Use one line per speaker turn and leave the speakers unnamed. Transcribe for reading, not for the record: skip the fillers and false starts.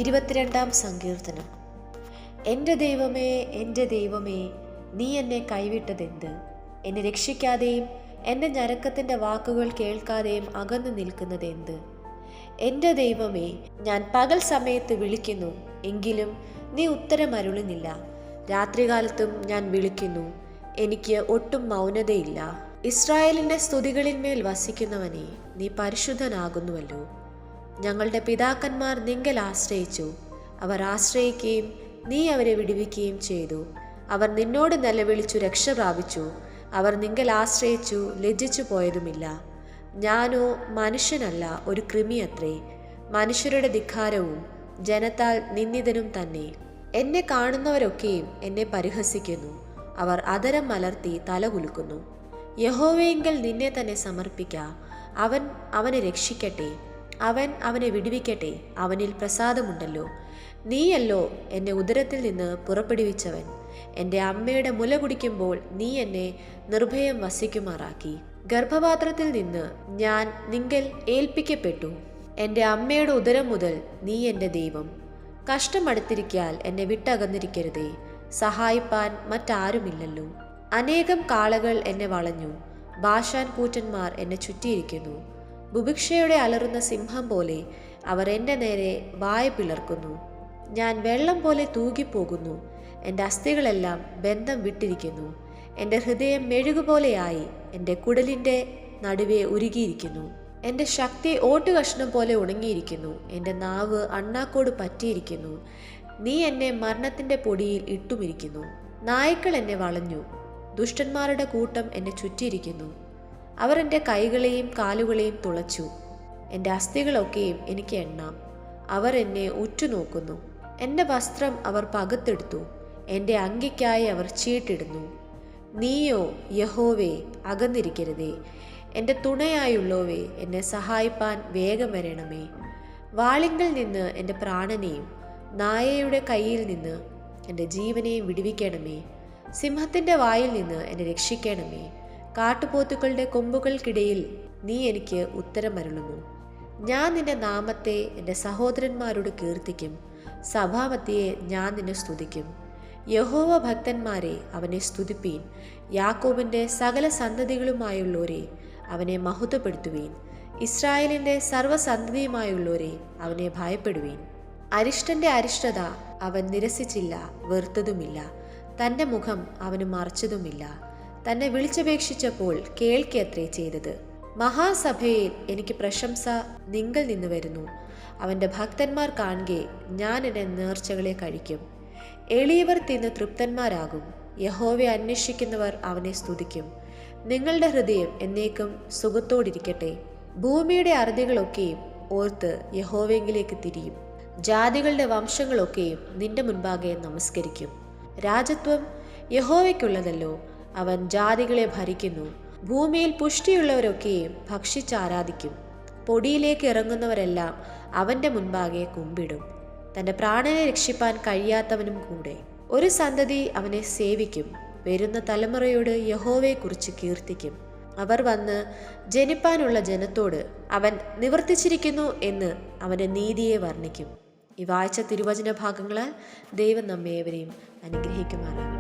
22 സങ്കീർത്തനം. എൻ്റെ ദൈവമേ, എൻ്റെ ദൈവമേ, നീ എന്നെ കൈവിട്ടതെന്ത്? എന്നെ രക്ഷിക്കാതെയും എൻ്റെ ഞരക്കത്തിൻ്റെ വാക്കുകൾ കേൾക്കാതെയും അകന്നു നിൽക്കുന്നതെന്ത്? എൻ്റെ ദൈവമേ, ഞാൻ പകൽ സമയത്ത് വിളിക്കുന്നു, എങ്കിലും നീ ഉത്തരമരുളുന്നില്ല. രാത്രികാലത്തും ഞാൻ വിളിക്കുന്നു, എനിക്ക് ഒട്ടും മൗനതയില്ല. ഇസ്രായേലിൻ്റെ സ്തുതികളിന്മേൽ വസിക്കുന്നവനെ, നീ പരിശുദ്ധനാകുന്നുവല്ലോ. ഞങ്ങളുടെ പിതാക്കന്മാർ നിങ്കൽ ആശ്രയിച്ചു, അവർ ആശ്രയിക്കുകയും നീ അവരെ വിടുവിക്കുകയും ചെയ്തു. അവർ നിന്നോട് നിലവിളിച്ചു രക്ഷ പ്രാപിച്ചു, അവർ നിങ്കൽ ആശ്രയിച്ചു ലജ്ജിച്ചു പോയതുമില്ല. ഞാനോ മനുഷ്യനല്ല, ഒരു കൃമിയത്രേ, മനുഷ്യരുടെ ധിക്കാരവും ജനത്താൽ നിന്ദിതനും തന്നെ. എന്നെ കാണുന്നവരൊക്കെയും എന്നെ പരിഹസിക്കുന്നു, അവർ അധരം മലർത്തി തലകുലുക്കുന്നു. യഹോവയെങ്കിൽ നിന്നെ തന്നെ സമർപ്പിക്ക, അവൻ അവനെ രക്ഷിക്കട്ടെ, അവൻ അവനെ വിടുവിക്കട്ടെ, അവനിൽ പ്രസാദമുണ്ടല്ലോ. നീയല്ലോ എന്നെ ഉദരത്തിൽ നിന്ന് പുറപ്പെടുവിച്ചവൻ. എൻ്റെ അമ്മയുടെ മുല കുടിക്കുമ്പോൾ നീ എന്നെ നിർഭയം വസിക്കുമാറാക്കി. ഗർഭപാത്രത്തിൽ നിന്ന് ഞാൻ നിങ്കൽ ഏൽപ്പിക്കപ്പെട്ടു. എൻ്റെ അമ്മയുടെ ഉദരം മുതൽ നീ എൻ്റെ ദൈവം. കഷ്ടമടുത്തിരിക്കാൽ എന്നെ വിട്ടകന്നിരിക്കരുതേ, സഹായിപ്പാൻ മറ്റാരുമില്ലല്ലോ. അനേകം കാളകൾ എന്നെ വളഞ്ഞു, ബാശാൻ കൂറ്റന്മാർ എന്നെ ചുറ്റിയിരിക്കുന്നു. ബുഭിക്ഷയുടെ അലറുന്ന സിംഹം പോലെ അവർ എൻ്റെ നേരെ വായ പിളർക്കുന്നു. ഞാൻ വെള്ളം പോലെ തൂകിപ്പോകുന്നു, എൻ്റെ അസ്ഥികളെല്ലാം ബന്ധം വിട്ടിരിക്കുന്നു. എൻ്റെ ഹൃദയം മെഴുകുപോലെയായി എൻ്റെ കുടലിൻ്റെ നടുവെ ഉരുകിയിരിക്കുന്നു. എൻ്റെ ശക്തി ഓട്ടുകഷ്ണം പോലെ ഉണങ്ങിയിരിക്കുന്നു, എൻ്റെ നാവ് അണ്ണാക്കോട് പറ്റിയിരിക്കുന്നു. നീ എന്നെ മരണത്തിൻ്റെ പൊടിയിൽ ഇട്ടുമിരിക്കുന്നു. നായ്ക്കൾ എന്നെ വളഞ്ഞു, ദുഷ്ടന്മാരുടെ കൂട്ടം എന്നെ ചുറ്റിയിരിക്കുന്നു. അവർ എൻ്റെ കൈകളെയും കാലുകളെയും തുളച്ചു, എൻ്റെ അസ്ഥികളൊക്കെയും എനിക്ക് എണ്ണാം. അവർ എന്നെ ഉറ്റുനോക്കുന്നു, എൻ്റെ വസ്ത്രം അവർ പകുത്തെടുത്തു, എൻ്റെ അങ്കിക്കായി അവർ ചീട്ടിടുന്നു. നീയോ യഹോവേ, അകന്നിരിക്കരുതേ, എൻ്റെ തുണയായുള്ളോവേ, എന്നെ സഹായിപ്പാൻ വേഗം വരണമേ. വാളിങ്കൽ നിന്ന് എൻ്റെ പ്രാണനെയും നായയുടെ കയ്യിൽ നിന്ന് എൻ്റെ ജീവനെയും വിടുവിക്കണമേ. സിംഹത്തിൻ്റെ വായിൽ നിന്ന് എന്നെ രക്ഷിക്കണമേ. കാട്ടുപോത്തുക്കളുടെ കൊമ്പുകൾക്കിടയിൽ നീ എനിക്ക് ഉത്തരമരുളുന്നു. ഞാൻ നിന്റെ നാമത്തെ എൻ്റെ സഹോദരന്മാരോട് കീർത്തിക്കും, സഭാമത്തിയെ ഞാൻ നിന്നെ സ്തുതിക്കും. യഹോവ ഭക്തന്മാരെ അവനെ സ്തുതിപ്പീൻ, യാക്കോബിൻ്റെ സകല സന്തതികളുമായുള്ളവരെ അവനെ മഹത്വപ്പെടുത്തുവീൻ. ഇസ്രായേലിൻ്റെ സർവ്വസന്തതിയുമായുള്ളവരെ അവനെ ഭയപ്പെടുവീൻ. അരിഷ്ടൻ്റെ അരിഷ്ടത അവൻ നിരസിച്ചില്ല, വെറുത്തതുമില്ല, തൻ്റെ മുഖം അവന് മറച്ചതുമില്ല. തന്നെ വിളിച്ചപേക്ഷിച്ചപ്പോൾ കേൾക്കത്രേ ചെയ്തത്. മഹാസഭയിൽ എനിക്ക് പ്രശംസ നിങ്കൽ നിന്ന് വരുന്നു. അവൻ്റെ ഭക്തന്മാർ കാണുകെ ഞാൻ എൻ്റെ നേർച്ചകളെ കഴിക്കും. എളിയവർ തിന്ന് തൃപ്തന്മാരാകും. യഹോവയെ അന്വേഷിക്കുന്നവർ അവനെ സ്തുതിക്കും. നിങ്ങളുടെ ഹൃദയം എന്നേക്കും സുഖത്തോടിരിക്കട്ടെ. ഭൂമിയുടെ അറുതികളൊക്കെയും ഓർത്ത് യഹോവയെങ്കിലേക്ക് തിരിയും. ജാതികളുടെ വംശങ്ങളൊക്കെയും നിന്റെ മുൻപാകെ നമസ്കരിക്കും. രാജത്വം യഹോവയ്ക്കുള്ളതല്ലോ, അവൻ ജാതികളെ ഭരിക്കുന്നു. ഭൂമിയിൽ പുഷ്ടിയുള്ളവരൊക്കെയും ഭക്ഷിച്ചാരാധിക്കും. പൊടിയിലേക്ക് ഇറങ്ങുന്നവരെല്ലാം അവൻ്റെ മുൻപാകെ കുമ്പിടും. തൻ്റെ പ്രാണനെ രക്ഷിപ്പാൻ കഴിയാത്തവനും കൂടെ ഒരു സന്തതി അവനെ സേവിക്കും. വരുന്ന തലമുറയോട് യഹോവയെക്കുറിച്ച് കീർത്തിക്കും. അവർ വന്ന് ജനിപ്പാനുള്ള ജനത്തോട് അവൻ നിവർത്തിച്ചിരിക്കുന്നു എന്ന് അവൻ്റെ നീതിയെ വർണ്ണിക്കും. ഈ വായിച്ച തിരുവചന ഭാഗങ്ങളാൽ ദൈവം നമ്മേവരെയും അനുഗ്രഹിക്കുമാറാകട്ടെ.